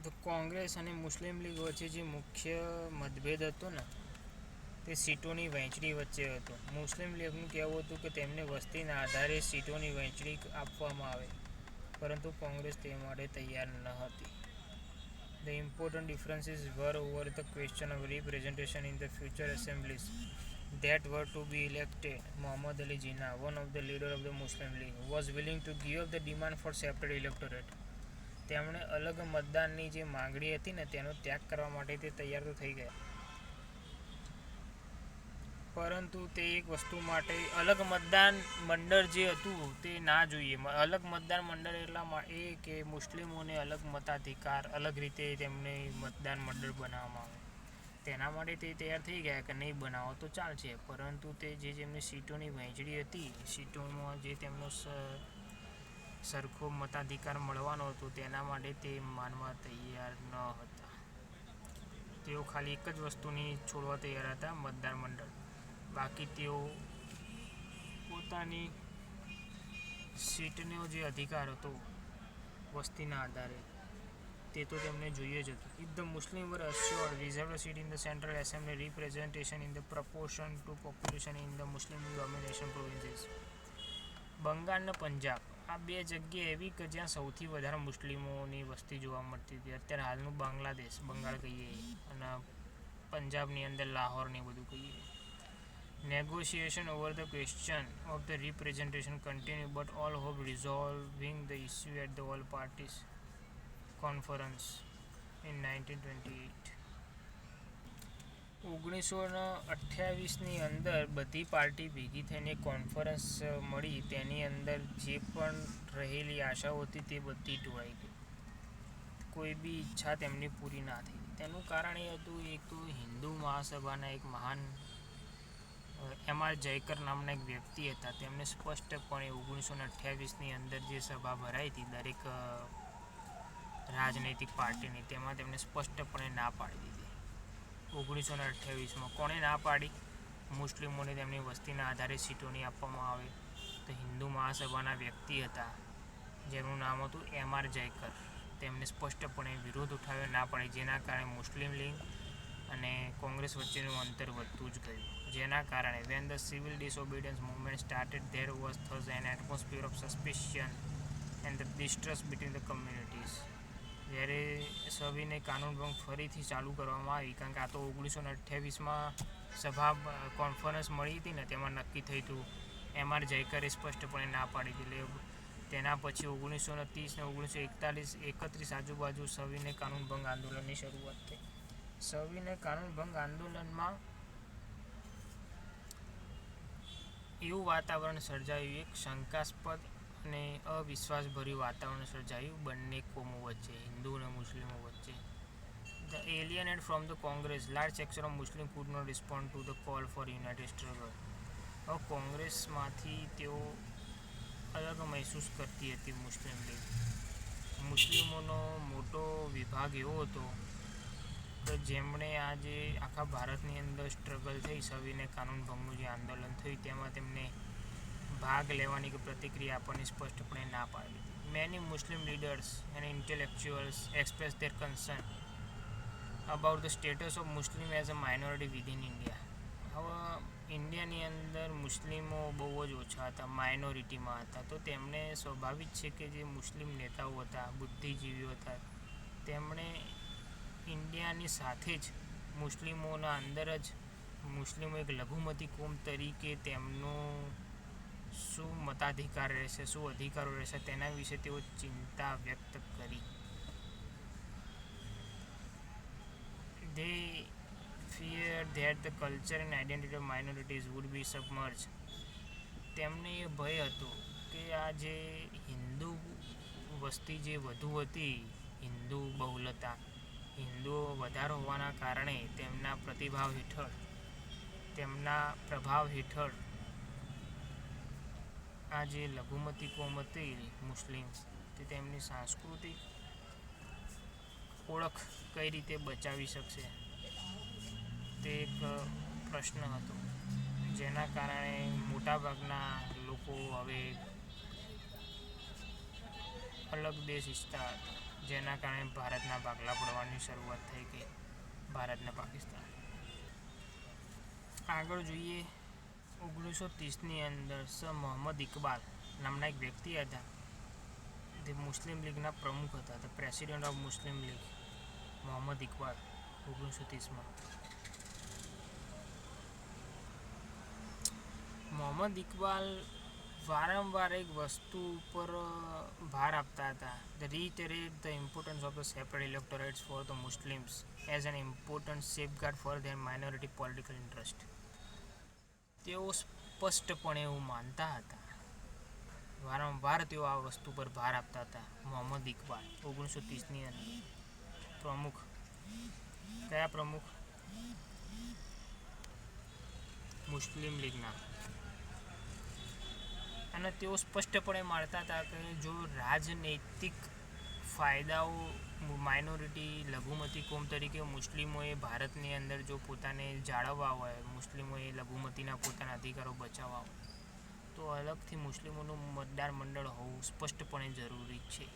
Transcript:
તો કોંગ્રેસ અને મુસ્લિમ લીગ વચ્ચે જે મુખ્ય મતભેદ હતો ને તે સીટોની વહેંચણી વચ્ચે હતો. મુસ્લિમ લીગનું કહેવું હતું કે તેમને વસ્તીના આધારે સીટોની વહેંચણી આપવામાં આવે, પરંતુ કોંગ્રેસ તે માટે તૈયાર ન હતી. The important differences were over the question of representation in the future assemblies that were to be elected. Muhammad Ali Jinnah, one of the leaders of the Muslim League, was willing to give up the demand for separate electorate. તેમણે અલગ મતદાનની જે માંગણી હતી ને તેનો ત્યાગ કરવા માટે તે તૈયાર તો થઈ ગયા, પરંતુ તે એક વસ્તુ માટે અલગ મતદાન મંડળ જે હતું તે ના જોઈએ. અલગ મતદાન મંડળ એટલા એ કે મુસ્લિમોને અલગ મતાધિકાર, અલગ રીતે તેમને મતદાન મંડળ બનાવવામાં આવે. તેના માટે તે તૈયાર થઈ ગયા કે નહીં બનાવો તો ચાલશે, પરંતુ તે જે જેમની સીટોની વહેંચણી હતી, સીટોમાં જે તેમનો સરખો મતાધિકાર મળવાનો હતો તેના માટે તે માનવા તૈયાર ન હતા. તેઓ ખાલી એક જ વસ્તુની છોડવા તૈયાર હતા, મતદાન મંડળ. બાકી તેઓ પોતાની સીટનો જે અધિકાર હતો વસ્તીના આધારે તે તો તેમને જોઈએ જ હતું. If the Muslims were assured reserved seat in the Central Assembly, representation in the proportion to population in the Muslim domination provinces. Bengal અને પંજાબ આ બે જગ્યા એવી કે જ્યાં સૌથી વધારે મુસ્લિમોની વસ્તી જોવા મળતી હતી. અત્યારે હાલનું બાંગ્લાદેશ, બંગાળ કહીએ, અને પંજાબની અંદર લાહોર ને બધું કહીએ. Negotiation over the question of the representation continued, but all hope resolving the issue at the all parties conference in 1928. 1928ની અંદર બધી પાર્ટી ભેગી થઈને કોન્ફરન્સ મળી. તેની અંદર જે પણ રહેલી આશાઓ હતી તે બધી ઢોળાઈ ગઈ. કોઈ બી ઈચ્છા તેમની પૂરી ના થઈ. તેનું કારણ એ હતું, એક તો હિન્દુ મહાસભાના એક મહાન M.R. જયકર નામના એક વ્યક્તિ હતા. તેમને સ્પષ્ટપણે 1928ની અંદર જે સભા ભરાઈ હતી દરેક રાજનૈતિક પાર્ટીની, તેમાં તેમણે સ્પષ્ટપણે ના પાડી દીધી. 1928માં કોણે ના પાડી? મુસ્લિમોને તેમની વસ્તીના આધારે સીટો નહીં આપવામાં આવે. તો હિન્દુ મહાસભાના વ્યક્તિ હતા જેમનું નામ હતું M.R. જયકર. તેમને સ્પષ્ટપણે વિરોધ ઉઠાવ્યો, ના પાડી, જેના કારણે મુસ્લિમ લીગ અને કોંગ્રેસ વચ્ચેનું અંતર વધતું જ ગયું. જેના કારણે when the civil disobedience movement started, there was thus an atmosphere of suspicion and the distrust between the communities. જ્યારે સવિનય કાનૂનભંગ ફરીથી ચાલુ કરવામાં આવી, કારણ કે આ તો 1928માં સભા કોન્ફરન્સ મળી હતી ને તેમાં નક્કી થયું હતું. M.R. જયકરે સ્પષ્ટપણે ના પાડી દીધી. એટલે તેના પછી 1930 ને 1931 આજુબાજુ સવિનય કાનૂનભંગ આંદોલનની શરૂઆત થઈ. સવિનય કાનૂનભંગ આંદોલનમાં એવું વાતાવરણ સર્જાયું, એક શંકાસ્પદ અને અવિશ્વાસભર્યું વાતાવરણ સર્જાયું બંને કોમો વચ્ચે, હિન્દુ અને મુસ્લિમો વચ્ચે. The alienated from the Congress, large section of Muslims could not respond to the call for united struggle. હવે કોંગ્રેસમાંથી તેઓ અલગ મહેસૂસ કરતી હતી મુસ્લિમ લીગ. મુસ્લિમોનો મોટો વિભાગ એવો હતો કે જેમણે આજે આખા ભારતની અંદર સ્ટ્રગલ થઈ, સવિનય કાનૂનભંગનું જે આંદોલન થયું તેમાં તેમને ભાગ લેવાની કે પ્રતિક્રિયા આપવાની સ્પષ્ટપણે ના પાડી દીધી. Many Muslim leaders and intellectuals expressed their concern about the status of Muslim as a minority within India. હવે ઇન્ડિયાની અંદર મુસ્લિમો બહુ જ ઓછા હતા, માઇનોરિટીમાં હતા. તો તેમણે સ્વાભાવિક છે કે જે મુસ્લિમ નેતાઓ હતા, બુદ્ધિજીવીઓ હતા, તેમણે ઇન્ડિયાની સાથે જ મુસ્લિમોના અંદર જ મુસ્લિમો એક લઘુમતી કોમ તરીકે તેમનો શું મતાધિકાર રહેશે, શું અધિકારો રહેશે, તેના વિશે તેઓ ચિંતા વ્યક્ત કરી. They feared that the culture and identity of minorities would be submerged. તેમને એ ભય હતો કે આ જે હિન્દુ વસ્તી જે વધુ હતી, હિન્દુ બહુલતા, હિન્દુઓ વધારે હોવાના કારણે તેમના પ્રતિભાવ હેઠળ, તેમના પ્રભાવ હેઠળ આ જે લઘુમતી કોમ હતી મુસ્લિમ, તે તેમની સાંસ્કૃતિક ઓળખ કઈ રીતે બચાવી શકશે તે એક પ્રશ્ન હતો. જેના કારણે મોટાભાગના લોકો હવે અલગ દેશ ઈચ્છતા હતા, જેના કારણે ભારતના ભાગલા પડવાની શરૂઆત થઈ ગઈ. ભારત અને પાકિસ્તાન. આગળ જોઈએ 1930ની અંદર સર મોહમ્મદ ઇકબાલ નામના એક વ્યક્તિ હતા. તે મુસ્લિમ લીગના પ્રમુખ હતા. The president of Muslim League Mohammad Iqbal 1930માં. મોહમ્મદ ઇકબાલ વારંવાર એક વસ્તુ ઉપર ભાર આપતા હતા. The reiterate the importance of the separate electorates for the Muslims as an important safeguard for their minority political interest. તેઓ સ્પષ્ટપણે એવું માનતા હતા. વારંવાર તેઓ આ વસ્તુ પર ભાર આપતા હતા. મોહમ્મદ ઇકબાલ 1930ની અંદર પ્રમુખ. કયા પ્રમુખ? મુસ્લિમ લીગના. અને તેઓ સ્પષ્ટપણે માનતા હતા કે જો રાજનૈતિક ફાયદાઓ માઇનોરિટી લઘુમતી કોમ તરીકે મુસ્લિમોએ ભારતની અંદર જો પોતાને જાળવવા હોય, મુસ્લિમોએ લઘુમતીના પોતાના અધિકારો બચાવવા હોય, તો અલગથી મુસ્લિમોનું મતદાર મંડળ હોવું સ્પષ્ટપણે જરૂરી છે.